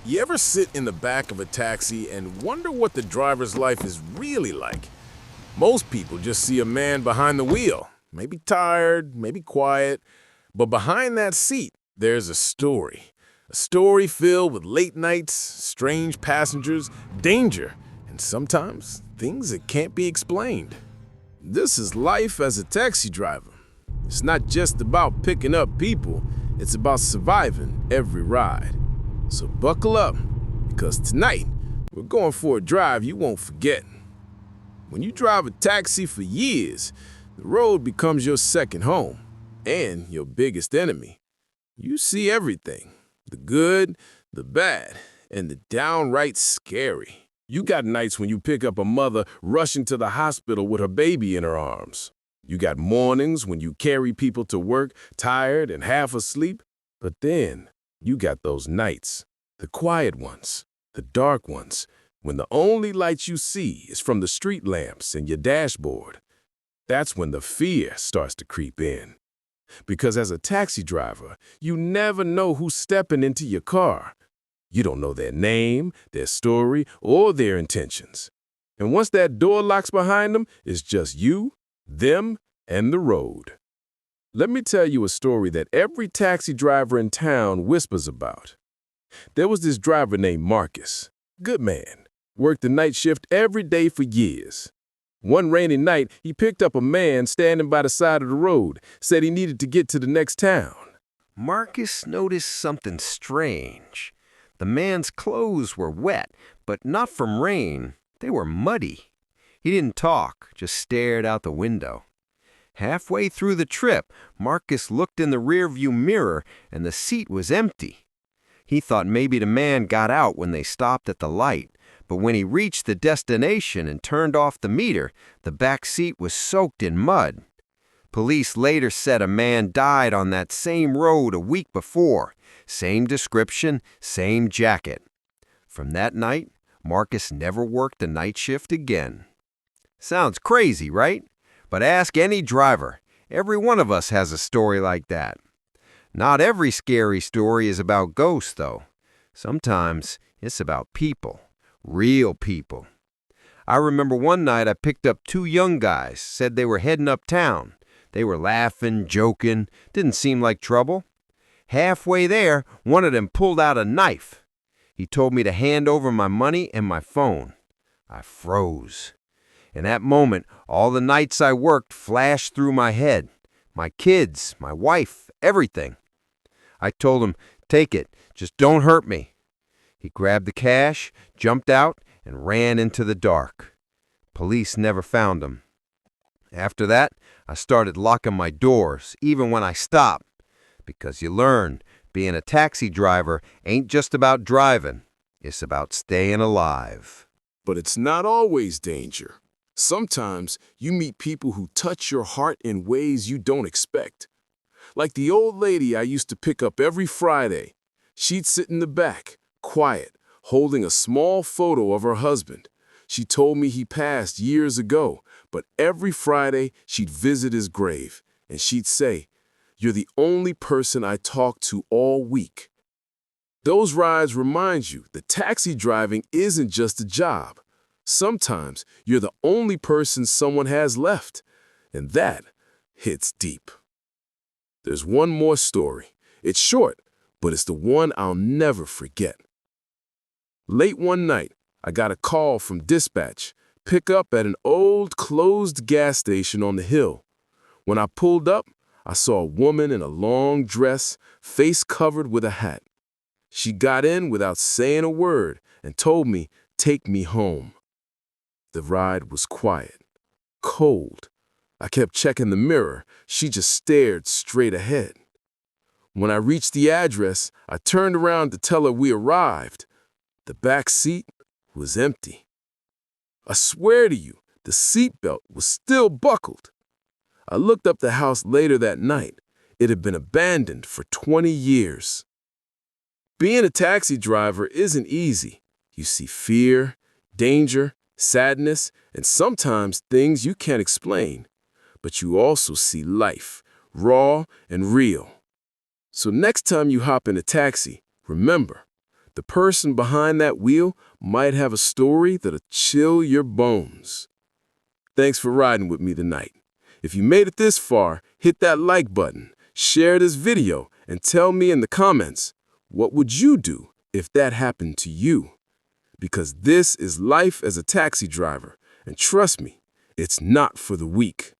You ever sit in the back of a taxi and wonder what the driver's life is really like? Most people just see a man behind the wheel, maybe tired, maybe quiet, but behind that seat, there's a story. A story filled with late nights, strange passengers, danger, and sometimes things that can't be explained. This is life as a taxi driver. It's not just about picking up people, it's about surviving every ride. So buckle up, because tonight, we're going for a drive you won't forget. When you drive a taxi for years, the road becomes your second home and your biggest enemy. You see everything, the good, the bad, and the downright scary. You got nights when you pick up a mother rushing to the hospital with her baby in her arms. You got mornings when you carry people to work tired and half asleep. But then, you got those nights, the quiet ones, the dark ones, when the only light you see is from the street lamps and your dashboard. That's when the fear starts to creep in. Because as a taxi driver, you never know who's stepping into your car. You don't know their name, their story, or their intentions. And once that door locks behind them, it's just you, them, and the road. Let me tell you a story that every taxi driver in town whispers about. There was this driver named Marcus. Good man. Worked the night shift every day for years. One rainy night, he picked up a man standing by the side of the road, said he needed to get to the next town. Marcus noticed something strange. The man's clothes were wet, but not from rain. They were muddy. He didn't talk, just stared out the window. Halfway through the trip, Marcus looked in the rearview mirror and the seat was empty. He thought maybe the man got out when they stopped at the light, but when he reached the destination and turned off the meter, the back seat was soaked in mud. Police later said a man died on that same road a week before. Same description, same jacket. From that night, Marcus never worked a night shift again. Sounds crazy, right? But ask any driver. Every one of us has a story like that. Not every scary story is about ghosts, though. Sometimes it's about people, real people. I remember one night I picked up two young guys, said they were heading uptown. They were laughing, joking, didn't seem like trouble. Halfway there, one of them pulled out a knife. He told me to hand over my money and my phone. I froze. In that moment, all the nights I worked flashed through my head. My kids, my wife, everything. I told him, "Take it, just don't hurt me." He grabbed the cash, jumped out, and ran into the dark. Police never found him. After that, I started locking my doors, even when I stopped. Because you learn, being a taxi driver ain't just about driving. It's about staying alive. But it's not always danger. Sometimes you meet people who touch your heart in ways you don't expect. Like the old lady I used to pick up every Friday. She'd sit in the back, quiet, holding a small photo of her husband. She told me he passed years ago, but every Friday she'd visit his grave, and she'd say, "You're the only person I talked to all week." Those rides remind you that taxi driving isn't just a job. Sometimes you're the only person someone has left, and that hits deep. There's one more story. It's short, but it's the one I'll never forget. Late one night, I got a call from dispatch, pick up at an old closed gas station on the hill. When I pulled up, I saw a woman in a long dress, face covered with a hat. She got in without saying a word and told me, "Take me home." The ride was quiet, cold. I kept checking the mirror. She just stared straight ahead. When I reached the address, I turned around to tell her we arrived. The back seat was empty. I swear to you, the seatbelt was still buckled. I looked up the house later that night. It had been abandoned for 20 years. Being a taxi driver isn't easy. You see fear, danger, sadness, and sometimes things you can't explain. But you also see life, raw and real. So next time you hop in a taxi, remember, The person behind that wheel might have a story that'll chill your bones. Thanks for riding with me tonight. If you made it this far, hit that like button, share this video, and tell me in the comments, what would you do if that happened to you? Because this is life as a taxi driver, and trust me, it's not for the weak.